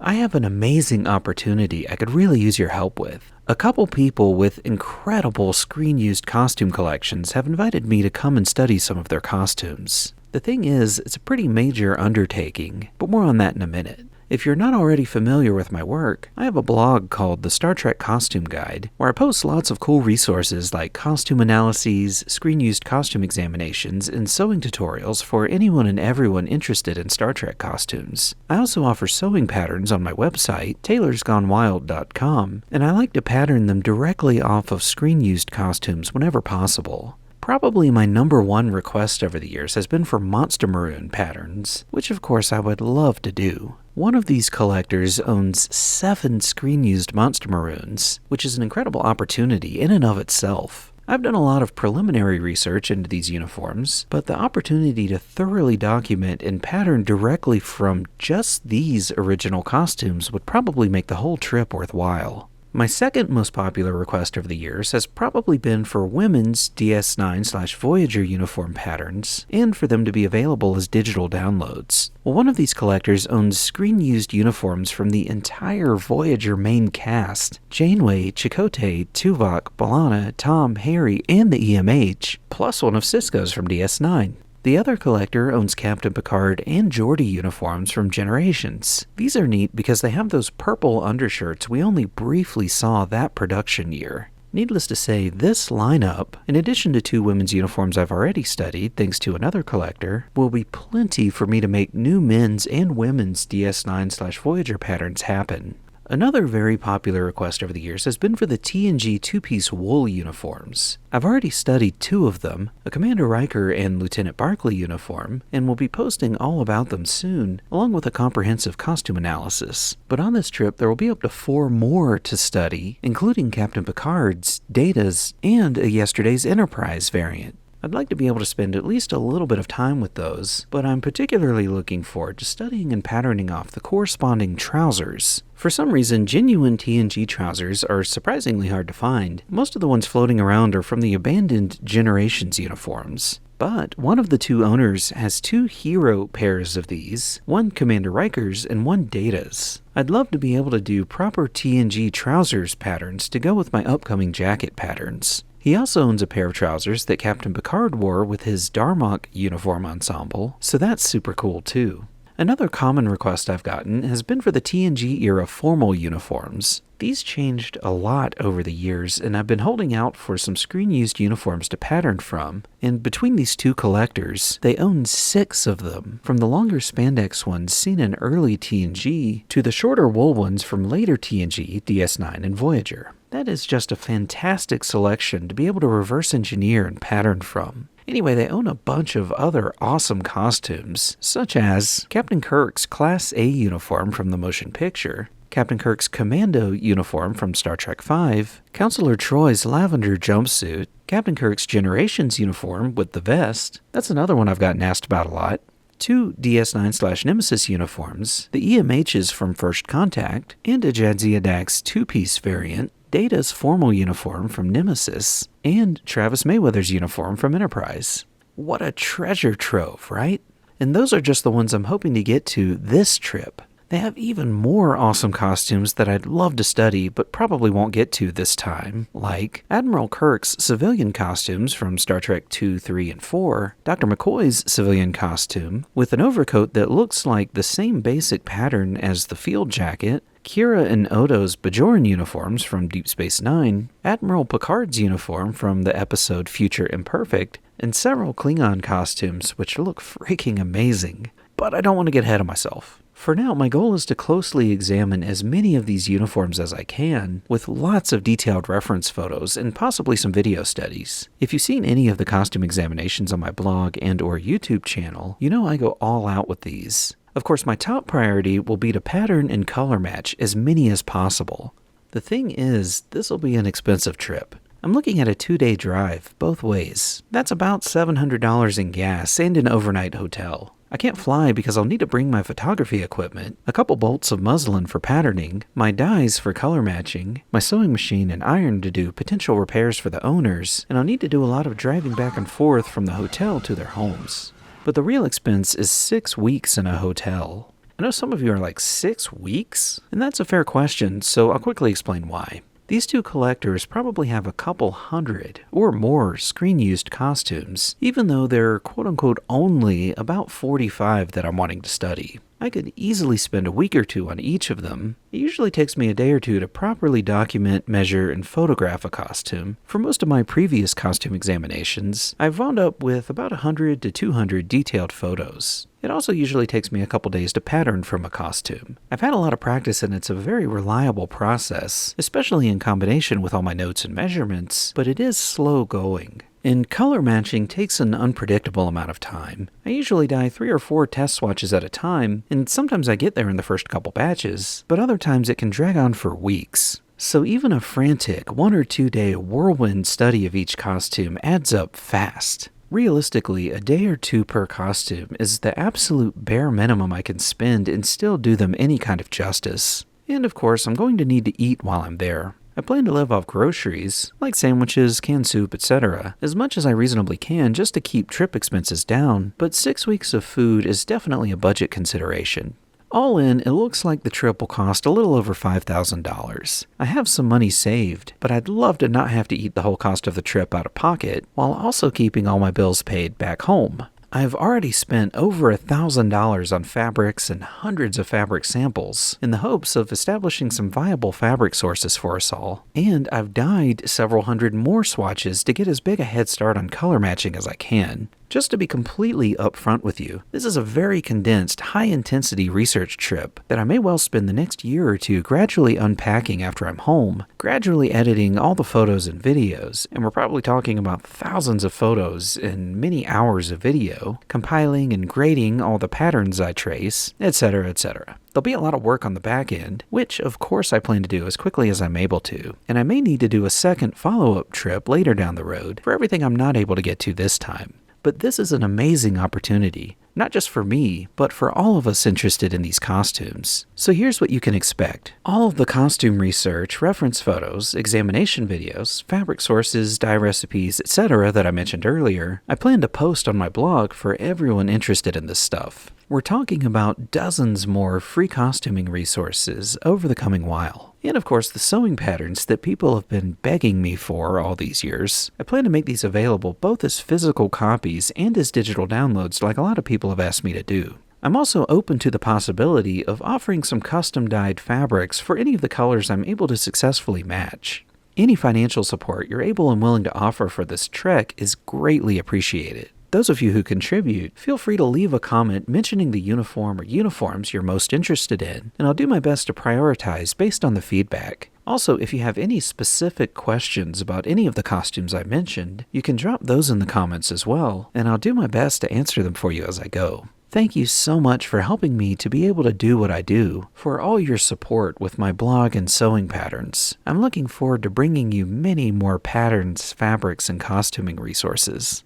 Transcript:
I have an amazing opportunity I could really use your help with. A couple people with incredible screen-used costume collections have invited me to come and study some of their costumes. The thing is, it's a pretty major undertaking, but more on that in a minute. If you're not already familiar with my work, I have a blog called the Star Trek Costume Guide, where I post lots of cool resources like costume analyses, screen-used costume examinations, and sewing tutorials for anyone and everyone interested in Star Trek costumes. I also offer sewing patterns on my website, taylorsgonewild.com, and I like to pattern them directly off of screen-used costumes whenever possible. Probably my number one request over the years has been for Monster Maroon patterns, which of course I would love to do. One of these collectors owns 7 screen-used Monster Maroons, which is an incredible opportunity in and of itself. I've done a lot of preliminary research into these uniforms, but the opportunity to thoroughly document and pattern directly from just these original costumes would probably make the whole trip worthwhile. My second most popular request over the years has probably been for women's DS9/Voyager uniform patterns, and for them to be available as digital downloads. Well, one of these collectors owns screen-used uniforms from the entire Voyager main cast: Janeway, Chakotay, Tuvok, B'Elanna, Tom, Harry, and the EMH, plus one of Sisko's from DS9. The other collector owns Captain Picard and Geordi uniforms from Generations. These are neat because they have those purple undershirts we only briefly saw that production year. Needless to say, this lineup, in addition to 2 women's uniforms I've already studied thanks to another collector, will be plenty for me to make new men's and women's DS9/Voyager patterns happen. Another very popular request over the years has been for the TNG 2-piece wool uniforms. I've already studied 2 of them, a Commander Riker and Lieutenant Barclay uniform, and will be posting all about them soon, along with a comprehensive costume analysis. But on this trip, there will be up to 4 more to study, including Captain Picard's, Data's, and a Yesterday's Enterprise variant. I'd like to be able to spend at least a little bit of time with those, but I'm particularly looking forward to studying and patterning off the corresponding trousers. For some reason, genuine TNG trousers are surprisingly hard to find. Most of the ones floating around are from the abandoned Generations uniforms. But one of the 2 owners has 2 hero pairs of these, one Commander Riker's and one Data's. I'd love to be able to do proper TNG trousers patterns to go with my upcoming jacket patterns. He also owns a pair of trousers that Captain Picard wore with his Darmok uniform ensemble, so that's super cool too. Another common request I've gotten has been for the TNG era formal uniforms. These changed a lot over the years, and I've been holding out for some screen-used uniforms to pattern from, and between these 2 collectors, they own 6 of them, from the longer spandex ones seen in early TNG to the shorter wool ones from later TNG, DS9, and Voyager. That is just a fantastic selection to be able to reverse engineer and pattern from. Anyway, they own a bunch of other awesome costumes, such as Captain Kirk's Class A uniform from the motion picture, Captain Kirk's Commando uniform from Star Trek V, Counselor Troy's lavender jumpsuit, Captain Kirk's Generations uniform with the vest, that's another one I've gotten asked about a lot, 2 DS9/Nemesis uniforms, the EMHs from First Contact, and a Jadzia Dax 2-piece variant, Data's formal uniform from Nemesis, and Travis Mayweather's uniform from Enterprise. What a treasure trove, right? And those are just the ones I'm hoping to get to this trip. They have even more awesome costumes that I'd love to study but probably won't get to this time, like Admiral Kirk's civilian costumes from Star Trek 2, 3, and 4, Dr. McCoy's civilian costume with an overcoat that looks like the same basic pattern as the field jacket, Kira and Odo's Bajoran uniforms from Deep Space Nine, Admiral Picard's uniform from the episode Future Imperfect, and several Klingon costumes which look freaking amazing. But I don't want to get ahead of myself. For now, my goal is to closely examine as many of these uniforms as I can, with lots of detailed reference photos and possibly some video studies. If you've seen any of the costume examinations on my blog and or YouTube channel, you know I go all out with these. Of course, my top priority will be to pattern and color match as many as possible. The thing is, this will be an expensive trip. I'm looking at a 2-day drive, both ways. That's about $700 in gas and an overnight hotel. I can't fly because I'll need to bring my photography equipment, a couple bolts of muslin for patterning, my dyes for color matching, my sewing machine and iron to do potential repairs for the owners, and I'll need to do a lot of driving back and forth from the hotel to their homes. But the real expense is 6 weeks in a hotel. I know some of you are like, 6 weeks? And that's a fair question, so I'll quickly explain why. These two collectors probably have a couple hundred or more screen-used costumes, even though there are quote-unquote only about 45 that I'm wanting to study. I could easily spend a week or two on each of them. It usually takes me a day or two to properly document, measure, and photograph a costume. For most of my previous costume examinations, I've wound up with about 100 to 200 detailed photos. It also usually takes me a couple days to pattern from a costume. I've had a lot of practice and it's a very reliable process, especially in combination with all my notes and measurements, but it is slow going. And color matching takes an unpredictable amount of time. I usually dye 3 or 4 test swatches at a time, and sometimes I get there in the first couple batches, but other times it can drag on for weeks. So even a frantic 1 or 2 day whirlwind study of each costume adds up fast. Realistically, a day or two per costume is the absolute bare minimum I can spend and still do them any kind of justice. And of course, I'm going to need to eat while I'm there. I plan to live off groceries, like sandwiches, canned soup, etc., as much as I reasonably can just to keep trip expenses down, but 6 weeks of food is definitely a budget consideration. All in, it looks like the trip will cost a little over $5,000. I have some money saved, but I'd love to not have to eat the whole cost of the trip out of pocket, while also keeping all my bills paid back home. I've already spent over $1,000 on fabrics and hundreds of fabric samples in the hopes of establishing some viable fabric sources for us all, and I've dyed several hundred more swatches to get as big a head start on color matching as I can. Just to be completely upfront with you, this is a very condensed, high-intensity research trip that I may well spend the next year or two gradually unpacking after I'm home, gradually editing all the photos and videos, and we're probably talking about thousands of photos and many hours of video, compiling and grading all the patterns I trace, etc., etc. There'll be a lot of work on the back end, which of course I plan to do as quickly as I'm able to, and I may need to do a second follow-up trip later down the road for everything I'm not able to get to this time. But this is an amazing opportunity, not just for me, but for all of us interested in these costumes. So here's what you can expect. All of the costume research, reference photos, examination videos, fabric sources, dye recipes, etc. that I mentioned earlier, I plan to post on my blog for everyone interested in this stuff. We're talking about dozens more free costuming resources over the coming while. And of course, the sewing patterns that people have been begging me for all these years. I plan to make these available both as physical copies and as digital downloads like a lot of people have asked me to do. I'm also open to the possibility of offering some custom-dyed fabrics for any of the colors I'm able to successfully match. Any financial support you're able and willing to offer for this trek is greatly appreciated. Those of you who contribute, feel free to leave a comment mentioning the uniform or uniforms you're most interested in, and I'll do my best to prioritize based on the feedback. Also, if you have any specific questions about any of the costumes I mentioned, you can drop those in the comments as well, and I'll do my best to answer them for you as I go. Thank you so much for helping me to be able to do what I do, for all your support with my blog and sewing patterns. I'm looking forward to bringing you many more patterns, fabrics, and costuming resources.